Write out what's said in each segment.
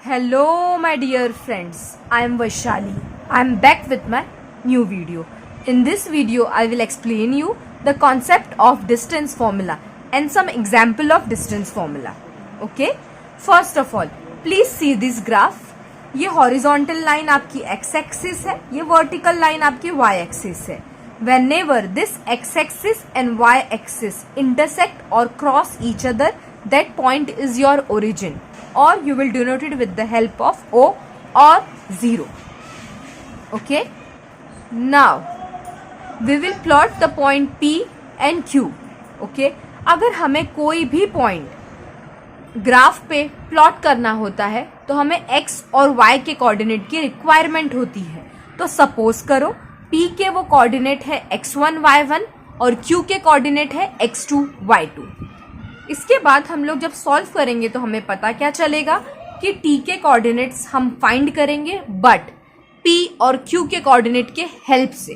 Hello, my dear friends. I am Vaishali. I am back with my new video. In this video, I will explain you the concept of distance formula and some example of distance formula. Okay? First of all, please see this graph. ये horizontal line आपकी x-axis है, ये vertical line आपकी y-axis है. Whenever this x-axis and y-axis intersect or cross each other, that point is your origin, or you will denote it with the help of O or 0. Okay, now we will plot the point P and Q. Okay, अगर हमें कोई भी point graph पे plot करना होता है तो हमें x और y के कोऑर्डिनेट की रिक्वायरमेंट होती है. तो सपोज करो P के वो कोऑर्डिनेट है x1 y1 और Q के कोऑर्डिनेट है x2 y2. इसके बाद हम लोग जब सॉल्व करेंगे तो हमें पता क्या चलेगा कि T के कोऑर्डिनेट्स हम फाइंड करेंगे बट P और Q के कोऑर्डिनेट के हेल्प से.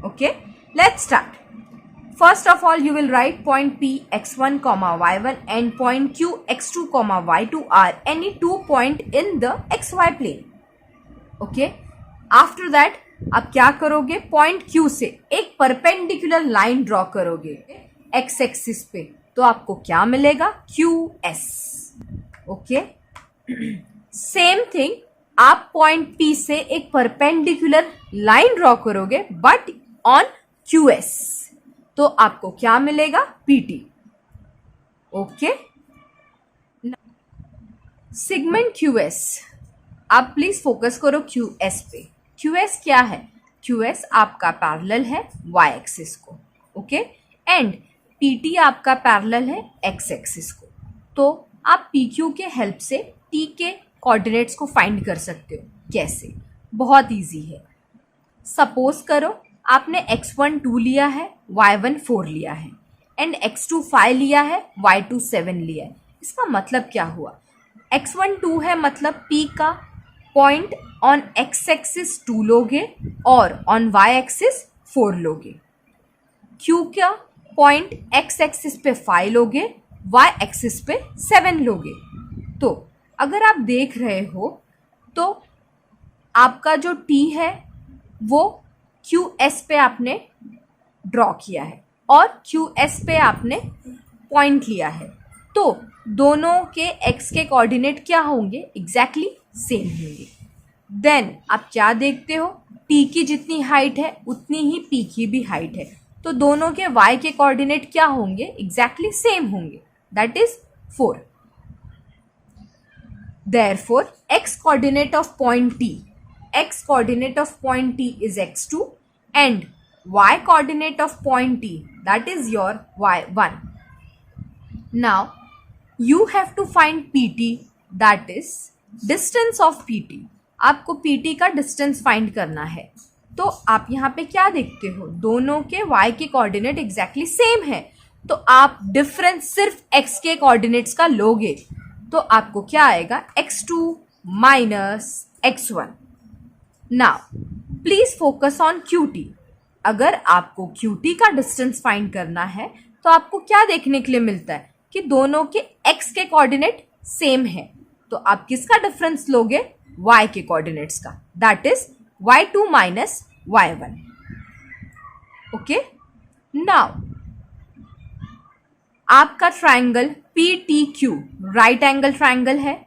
Okay, let's start. First of all you will write point P x1, y1 and point Q x2, y2 are any two point in the xy plane. Okay, after that आप क्या करोगे, point Q से एक perpendicular line draw करोगे x axis पे, तो आपको क्या मिलेगा, QS. ओके, सेम थिंग आप पॉइंट P से एक परपेंडिकुलर लाइन ड्रॉ करोगे बट ऑन QS, तो आपको क्या मिलेगा, PT. ओके, सेगमेंट QS, आप प्लीज फोकस करो QS पे. QS क्या है, QS आपका पैरेलल है y एक्सिस को. ओके, एंड PT आपका पैरेलल है x एक्सिस को. तो आप PQ के हेल्प से T के कोऑर्डिनेट्स को फाइंड कर सकते हो. कैसे, बहुत इजी है. सपोज करो आपने x1 2 लिया है, y1 4 लिया है एंड x2 5 लिया है, y2 7 लिया है. इसका मतलब क्या हुआ, x1 2 है मतलब P का पॉइंट ऑन x एक्सिस 2 लोगे और ऑन y एक्सिस 4 लोगे. Q का पॉइंट x एक्सिस पे 5 लोगे, y एक्सिस पे 7 लोगे. तो अगर आप देख रहे हो तो आपका जो T है वो QS पे आपने ड्रॉ किया है और QS पे आपने पॉइंट लिया है. तो दोनों के x के कोऑर्डिनेट क्या होंगे, एग्जैक्टली सेम होंगे. देन आप क्या देखते हो, T की जितनी हाइट है उतनी ही P की भी हाइट है, तो दोनों के y के कोऑर्डिनेट क्या होंगे, एग्जैक्टली सेम होंगे, that is 4. Therefore, x coordinate of point T is x2 and y coordinate of point T, that is your y1. Now you have to find PT, that is distance of PT. आपको PT का distance find करना है. तो आप यहाँ पे क्या देखते हो, दोनों के y के कोऑर्डिनेट एग्जैक्टली सेम है, तो आप डिफरेंस सिर्फ x के कोऑर्डिनेट्स का लोगे तो आपको क्या आएगा, x2 minus x1. Now please focus on QT. अगर आपको QT का डिस्टेंस फाइंड करना है तो आपको क्या देखने के लिए मिलता है कि दोनों के x के कोऑर्डिनेट सेम है, तो आप किसका डिफरेंस लोगे, y के कोऑर्डिनेट्स का, that is y2 minus y1. Okay, now आपका triangle PTQ right angle triangle है.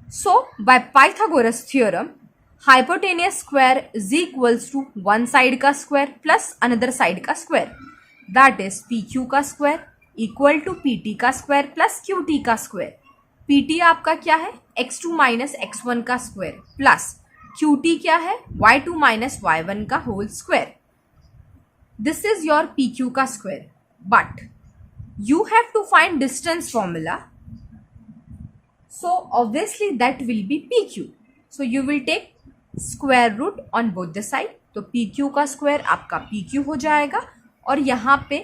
So by Pythagoras theorem hypotenuse square is equals to one side का स्क्वायर प्लस अनदर साइड का स्क्वायर, दैट इज PQ का square equal to PT का square plus QT का square. PT आपका क्या है, x2 minus x1 का square plus QT क्या है, y2 माइनस y1 का whole square. This is your PQ का square, but you have to find distance formula, so obviously that will be PQ. So you will take square root on both the side, तो PQ का square आपका PQ हो जाएगा और यहाँ पे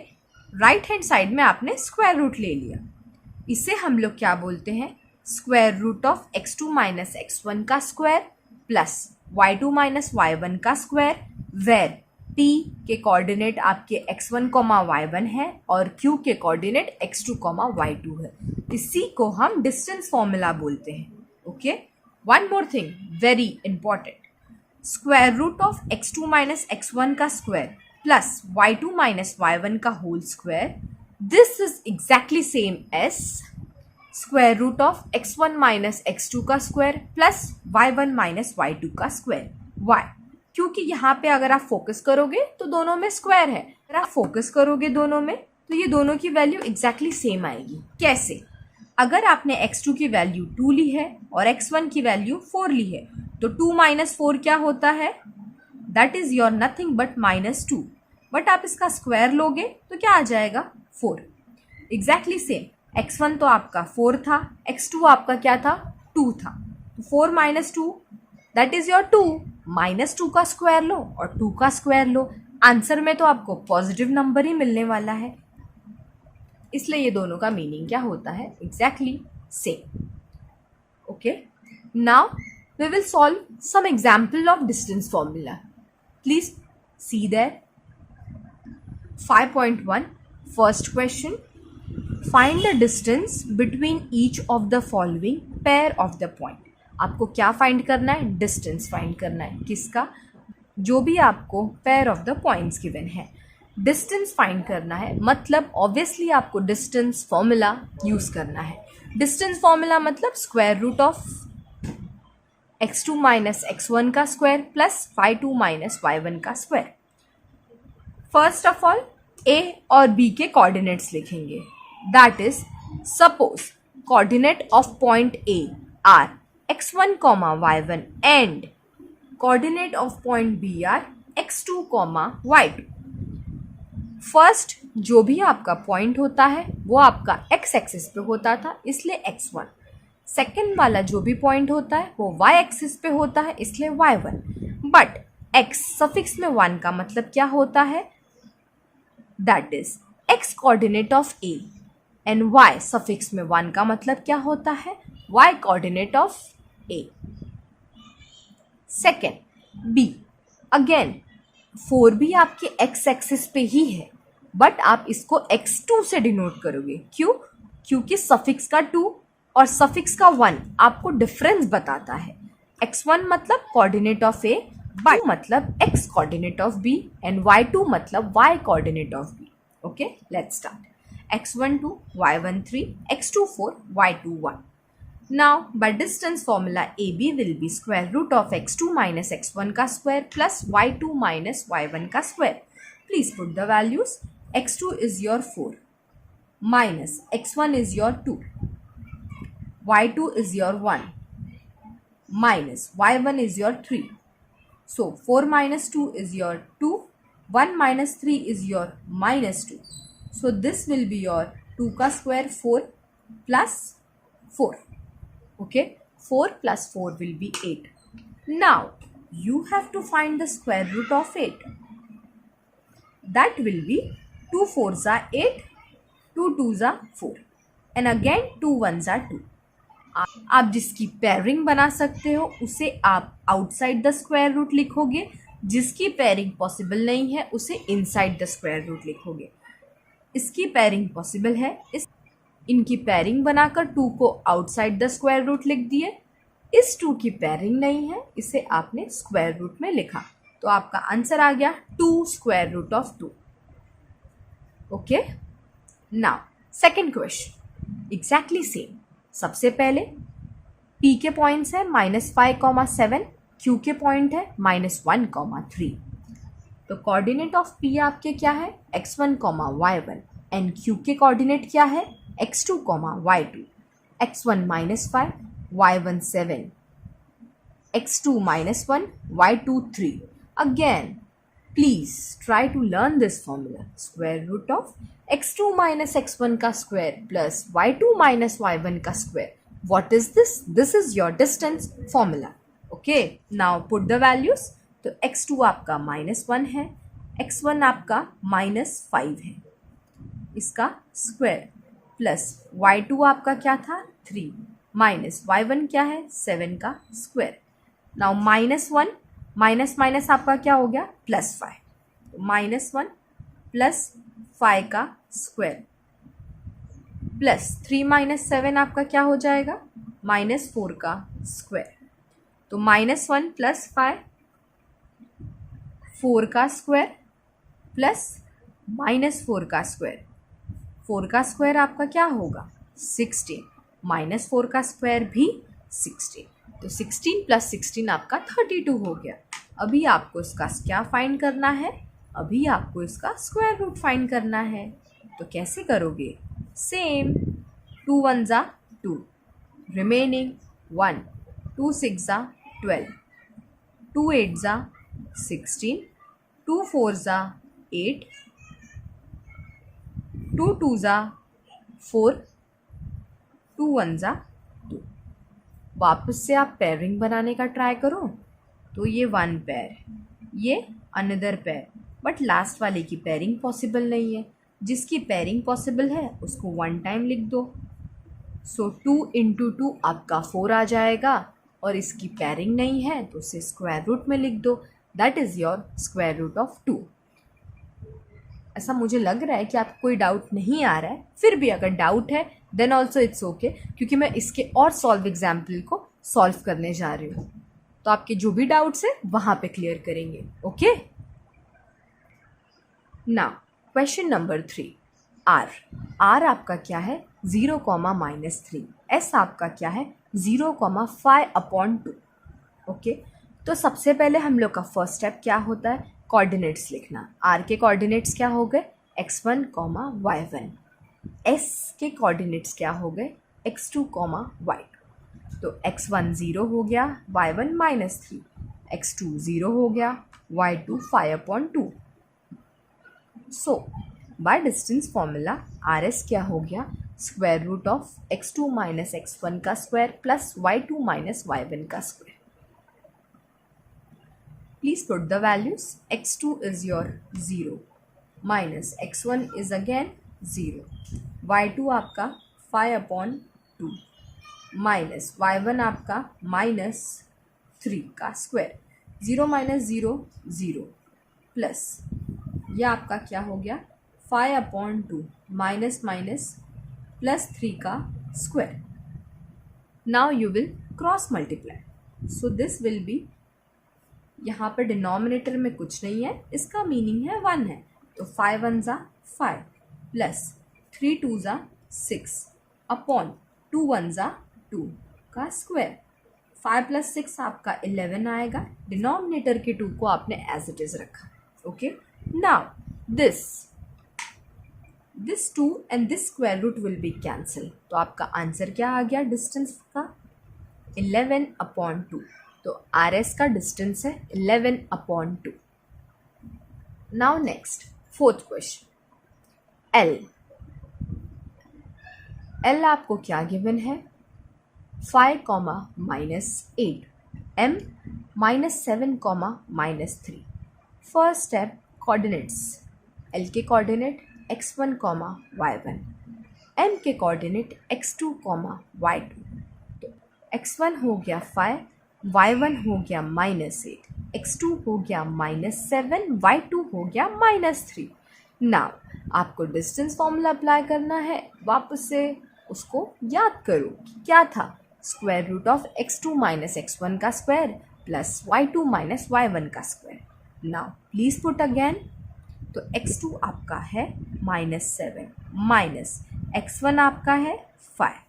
right hand side में आपने स्क्वायर रूट ले लिया. इसे हम लोग क्या बोलते हैं, square root of x2 minus x1 का square plus y2 minus y1 का स्क्वायर, वेर T के कोऑर्डिनेट आपके x1, y1 है और Q के कोऑर्डिनेट x2, y2 है. इसी को हम डिस्टेंस फॉर्मूला बोलते हैं. Okay, one more thing very important, square root of x2 minus x1 का square plus y2 minus y1 का whole square, this is exactly same as square root of x1 minus x2 का square plus y1 minus y2 का square. Y? क्योंकि यहाँ पे अगर आप focus करोगे तो दोनों में स्क्वायर है, अगर आप फोकस करोगे दोनों में तो ये दोनों की वैल्यू एग्जैक्टली सेम आएगी। कैसे? अगर आपने x2 की वैल्यू 2 ली है और x1 की वैल्यू 4 ली है तो 2 माइनस 4 क्या होता है? That is your nothing but -2। But आप इसका स्क्वायर लोगे तो क्या आ जाएगा? 4। एग्जैक्टली सेम, x1 तो आपका 4 था, x2 आपका क्या था? 2 था। तो 4 माइनस 2 दैट इज योर 2, -2 का स्क्वायर लो और 2 का स्क्वायर लो, आंसर में तो आपको पॉजिटिव नंबर ही मिलने वाला है। इसलिए ये दोनों का मीनिंग क्या होता है? Exactly same. Okay, now we will solve some example of distance formula. Please see there. 5.1 first question, find the distance between each of the following pair of the point. आपको क्या फाइंड करना है? Distance find करना है। किसका? जो भी आपको pair of the points given है डिस्टेंस फाइंड करना है, मतलब ऑब्वियसली आपको डिस्टेंस फॉर्मूला यूज करना है। डिस्टेंस फॉर्मूला मतलब square root of x2 minus x1 का square plus y2 minus y1 का square. First of all a और b के कोऑर्डिनेट्स लिखेंगे। That is, suppose coordinate of point a are x1 comma y1 and coordinate of point b are x2 comma y2। First जो भी आपका point होता है वो आपका x एक्सिस पे होता था, इसलिए x1। सेकेंड वाला जो भी पॉइंट होता है वो y एक्सिस पे होता है, इसलिए y1। बट x सफिक्स में 1 का मतलब क्या होता है? That is x coordinate of a and y suffix में 1 का मतलब क्या होता है? y coordinate of a। Second b, again 4 भी आपके x एक्सिस पे ही है, बट आप इसको x2 से डिनोट करोगे। क्यों? क्योंकि सफिक्स का 2 और सफिक्स का 1 आपको डिफरेंस बताता है। x1 मतलब कोऑर्डिनेट ऑफ a, y2 मतलब x coordinate of b and y2 मतलब y coordinate of b। Okay, let's start. x1 2, y1 3, x2 4, y2 1। Now, by distance formula, AB will be square root of x2 minus x1 का square plus y2 minus y1 का square. Please put the values. x2 is your 4 minus x1 is your 2, y2 is your 1 minus y1 is your 3. So, 4 minus 2 is your 2, 1 minus 3 is your minus 2. So, this will be your 2 का square 4 plus 4. Okay, 4 plus 4 will be 8. Now, you have to find the square root of 8. That will be 2 4s are 8, 2 2s are 4 and again 2 1s are 2. आप जिसकी pairing बना सकते हो उसे आप outside the square root लिखोगे, जिसकी pairing possible नहीं है उसे इनसाइड द स्क्वायर रूट लिखोगे। इसकी पेयरिंग पॉसिबल है, इनकी पेयरिंग बनाकर 2 को आउटसाइड द स्क्वायर रूट लिख दिए। इस 2 की पेयरिंग नहीं है, इसे आपने स्क्वायर रूट में लिखा, तो आपका आंसर आ गया 2 square root of 2। Okay, now second question exactly same. सबसे पहले p के पॉइंट्स है -5, 7, q के पॉइंट है -1, 3। तो कोऑर्डिनेट ऑफ p आपके क्या है? x1, y1 एंड q के कोऑर्डिनेट क्या है? x2, y2, x1 -5, y1 7, x2 -1, y2 3. Again, please try to learn this formula. Square root of x2 minus x1 का square plus y2 minus y1 का square. What is this? This is your distance formula. Okay, now put the values. तो x2 आपका -1 है, x1 आपका -5 है, इसका square plus y2 आपका क्या था? 3 माइनस y1 क्या है? 7 का स्क्वायर। नाउ -1 माइनस माइनस आपका क्या हो गया? +5। -1 प्लस 5 का स्क्वायर प्लस 3 - 7 आपका क्या हो जाएगा? -4 का स्क्वायर। तो -1 + 5 4 का स्क्वायर प्लस -4 का स्क्वायर। 4 का स्क्वायर आपका क्या होगा 16, -4 का स्क्वायर भी 16, तो 16 + 16 आपका 32 हो गया। अभी आपको इसका क्या फाइंड करना है, अभी आपको इसका स्क्वायर रूट फाइंड करना है। तो कैसे करोगे, सेम 2 1 ज़ा 2, रिमेनिंग 1, 2 6 ज़ा 12, 2 8 ज़ा 16, 2 4 ज़ा 8, 2 2 ज़ा 4, 2 1 ज़ा 2। वापस से आप पेयरिंग बनाने का ट्राई करो, तो ये 1 पेयर, ये अनदर पेयर, बट लास्ट वाले की पेयरिंग पॉसिबल नहीं है। जिसकी पेयरिंग पॉसिबल है उसको 1 टाइम लिख दो। सो 2 × 2 आपका 4 आ जाएगा, और इसकी पेयरिंग नहीं है तो उसे स्क्वायर रूट में लिख दो। That is your square root of 2। ऐसा मुझे लग रहा है कि आपको कोई डाउट नहीं आ रहा है, फिर भी अगर डाउट है देन ऑल्सो इट्स ओके, क्योंकि मैं इसके और सॉल्व एग्जाम्पल को सॉल्व करने जा रही हूँ। तो आपके जो भी डाउट्स है वहाँ पे क्लियर करेंगे। Okay, now question number 3, R आपका क्या है 0, -3, एस आपका क्या है 0, 5/2। ओके, तो सबसे पहले हम लोग का फर्स्ट स्टेप क्या होता है, कोऑर्डिनेट्स लिखना। आर के कोऑर्डिनेट्स क्या हो गए x1, y1। एस के कोऑर्डिनेट्स क्या हो गए x2, y2। तो x1 0 हो गया, y1 -3, x2 0 हो गया, y2 5/2। So by distance formula R S क्या हो गया, square root of x2 - x1 का स्क्वायर प्लस y2 - y1 का square. Please put the values. x2 is your 0, minus x1 is again 0, y2 आपका 5/2 minus y1 आपका -3 का square. 0 - 0 0 plus यह आपका क्या हो गया 5/2 माइनस प्लस 3 का square. Now you will cross multiply, so this will be, यहाँ पर डिनोमिनेटर में कुछ नहीं है, इसका मीनिंग है 1 है, तो 5 1 ज़ा 5 प्लस 3 2 ज़ा 6 अपॉन 2 1 ज़ा 2 का स्क्वायर। 5 + 6 आपका 11 आएगा, डिनोमिनेटर के 2 को आपने एज इट इज़ रखा। Okay, now this 2 and this square root will be cancel, तो आपका आंसर क्या आ गया डिस्टेंस का 11/2। तो आर एस का डिस्टेंस है 11/2। Now next fourth question, L आपको क्या गिवन है 5, -8, m -7, -3। First step coordinates, L के कोऑर्डिनेट x1, y1, m के कोऑर्डिनेट x2, y2। तो x1 हो गया 5, y1 हो गया -8, x2 हो गया -7, y2 हो गया -3। नाउ आपको डिस्टेंस फॉर्मूला अप्लाई करना है, वापस से उसको याद करो कि क्या था, square root of x2 - x1 का स्क्वायर प्लस y2 - y1 का square. Now please put again, तो x2 आपका है -7 माइनस x1 आपका है 5,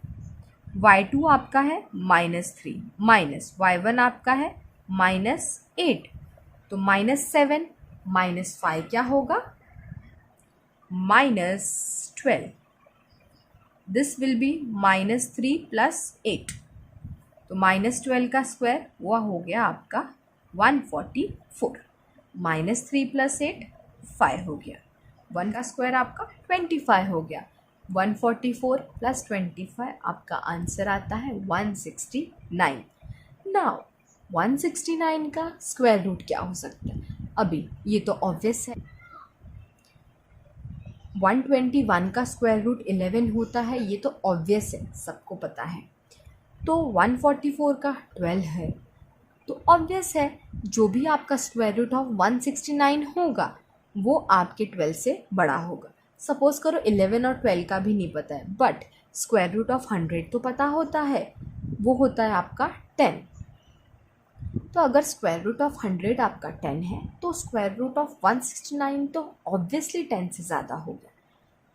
y2 आपका है -3 माइनस y1 आपका है -8। तो -7 - 5 क्या होगा -12। दिस विल बी -3 + 8, तो -12 का स्क्वायर वह हो गया आपका 144, -3 + 8 5 हो गया, 1 का स्क्वायर आपका 25 हो गया, 144 + 25 आपका आंसर आता है 169। नाउ 169 का स्क्वायर रूट क्या हो सकता है, अभी ये तो ऑब्वियस है, 121 का स्क्वायर रूट 11 होता है, ये तो ऑब्वियस है, सबको पता है। तो 144 का 12 है, तो ऑब्वियस है जो भी आपका स्क्वायर रूट ऑफ 169 होगा वो आपके 12 से बड़ा होगा। सपोज करो 11 और 12 का भी नहीं पता है, बट स्क्वायर रूट ऑफ 100 तो पता होता है, वो होता है आपका 10। तो अगर स्क्वायर रूट ऑफ 100 आपका 10 है तो स्क्वायर रूट ऑफ 169 तो ऑब्वियसली 10 से ज़्यादा हो गया.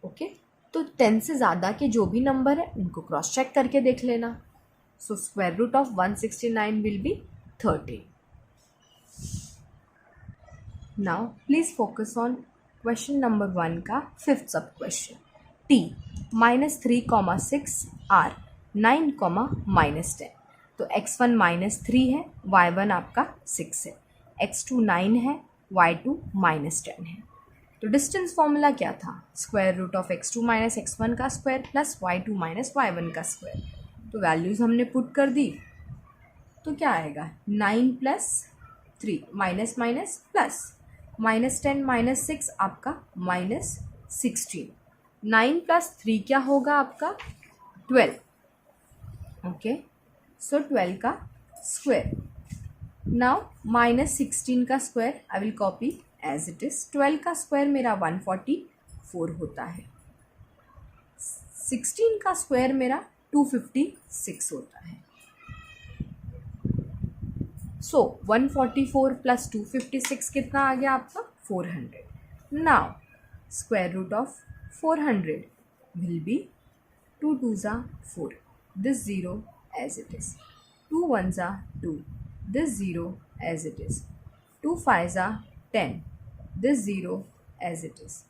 ओके, तो 10 से ज़्यादा के जो भी नंबर है उनको क्रॉस चेक करके देख लेना. So square root of 169 will be 30. Now please focus on question number 1 का फिफ्थ सब क्वेश्चन. t -3,6 r 9,-10. तो x1 -3 है, y1 आपका 6 है, x2 9 है, y2 -10 है. तो डिस्टेंस फॉर्मूला क्या था? Square root of x2 minus x1 का square plus y2 minus y1 का स्क्वायर. तो वैल्यूज़ हमने पुट कर दी तो क्या आएगा? 9 प्लस 3 माइनस माइनस प्लस -10 -6 आपका -16. 9 प्लस 3 क्या होगा आपका? 12. ओके, सो 12 का स्क्वायर. नाउ -16 का square I will copy as it is. 12 का स्क्वायर मेरा 144 होता है. 16 का स्क्वायर मेरा 256 होता है. सो 144 प्लस 256 कितना आ गया आपका? 400. Now square root of 400 will be 2 2s are 4. This 0 as it is. 2 1s are 2. This 0 as it is. 2 5s are 10. This 0 as it is.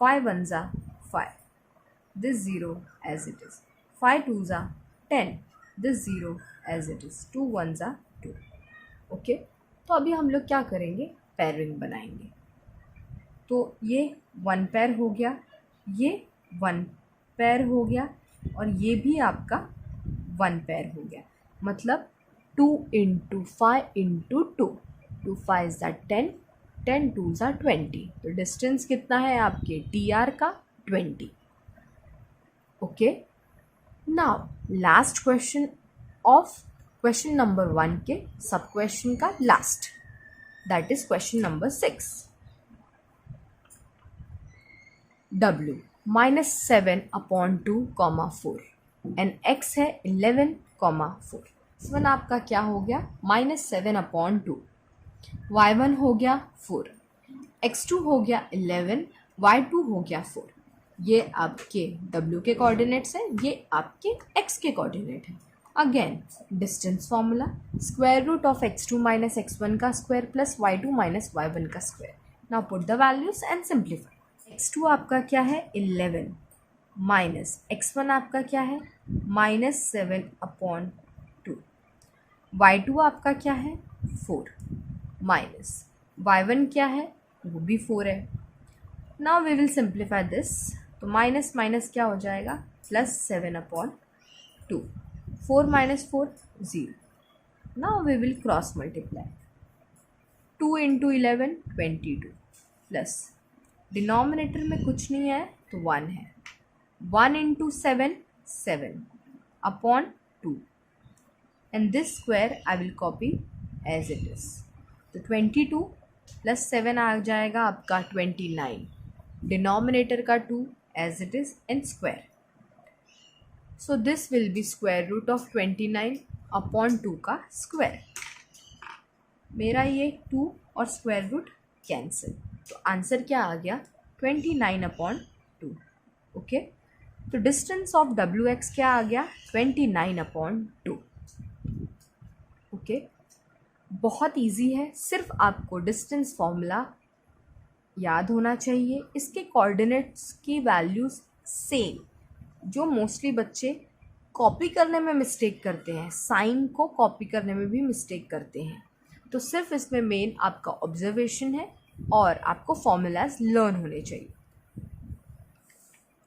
5 1s are 5. This 0 as it is. 5 2s are 10. This 0 as it is. 2 1s are 2. Okay, तो अभी हम लोग क्या करेंगे? Pairing बनाएंगे. तो ये 1 pair हो गया, ये 1 पेयर हो गया और ये भी आपका 1 पेयर हो गया. मतलब 2 × 5 × 2. 2 5s are 10. 10 2s are 20. तो डिस्टेंस कितना है आपके TR का? 20. Okay, now last question of question number 1 के सब क्वेश्चन का last, that is question number 6. W -7/2, 4 and x है 11, 4. x1 आपका क्या हो गया? -7/2. y1 हो गया 4, x2 हो गया 11, y2 हो गया 4. ये आपके w के कोऑर्डिनेट्स हैं, ये आपके x के कोऑर्डिनेट हैं. Again distance formula, square root of x2 minus x1 का square plus y2 minus y1 का square. Now put the values and simplify. x2 आपका क्या है? 11 माइनस x1 आपका क्या है? -7/2. y2 आपका क्या है? 4 माइनस y1 क्या है? वो भी 4 है. Now we will simplify this. तो माइनस माइनस क्या हो जाएगा? +7/2. 4 - 4 0. Now we will cross multiply. 2 × 11 22 plus denominator में कुछ नहीं है तो 1 है. 1 × 7 7 upon 2 and this square I will copy as it is. तो 22 + 7 आ जाएगा आपका 29. डिनोमिनेटर का 2 as it is and square. So this will be square root of 29/2 का स्क्वायर. मेरा ये 2 और स्क्वायर रूट कैंसिल, तो आंसर क्या आ गया? 29/2. ओके, तो डिस्टेंस ऑफ WX क्या आ गया? 29/2. ओके, बहुत इजी है, सिर्फ आपको डिस्टेंस फॉर्मूला याद होना चाहिए. इसके कोऑर्डिनेट्स की वैल्यूज़ सेम. जो मोस्टली बच्चे कॉपी करने में मिस्टेक करते हैं, साइन को कॉपी करने में भी मिस्टेक करते हैं, तो सिर्फ इसमें मेन आपका ऑब्जर्वेशन है और आपको फॉर्मूलाज लर्न होने चाहिए.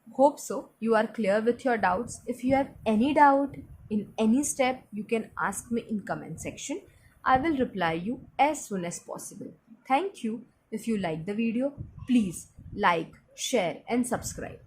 Hope so you are clear with your doubts. If you have any doubt in any step you can ask me in comment section. I will reply you as soon as possible. Thank you. If you like the video, please like, share and subscribe.